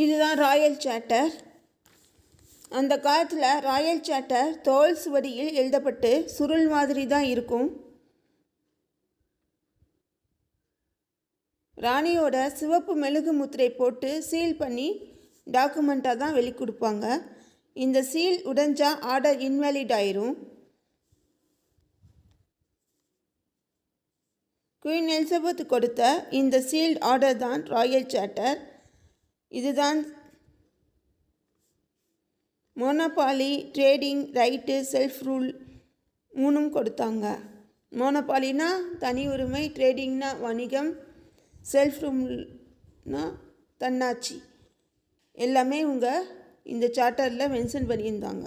இதுதான் Royal charter. அந்த காலத்தில் ராயல் சார்ட்டர் தோல் சுவடியில் எழுதப்பட்டு சுருள் மாதிரி தான் இருக்கும். ராணியோட சிவப்பு மெழுகு முத்திரை போட்டு சீல் பண்ணி டாக்குமெண்ட்டாக தான் வெளி கொடுப்பாங்க. இந்த சீல் உடைஞ்சா ஆர்டர் இன்வேலிட் ஆயிரும். குயின் எலிசபெத் கொடுத்த இந்த சீல்ட் ஆர்டர் தான் ராயல் சார்ட்டர். இதுதான் monopoly, trading right, self rule மூணும் கொடுத்தாங்க. மோனோபாலினா தனி உரிமை, ட்ரேடிங்னா வணிகம், செல்ஃப் ரூல்னா தன்னாட்சி. எல்லாமே இந்த சார்ட்டரில் மென்ஷன் பண்ணியிருந்தாங்க.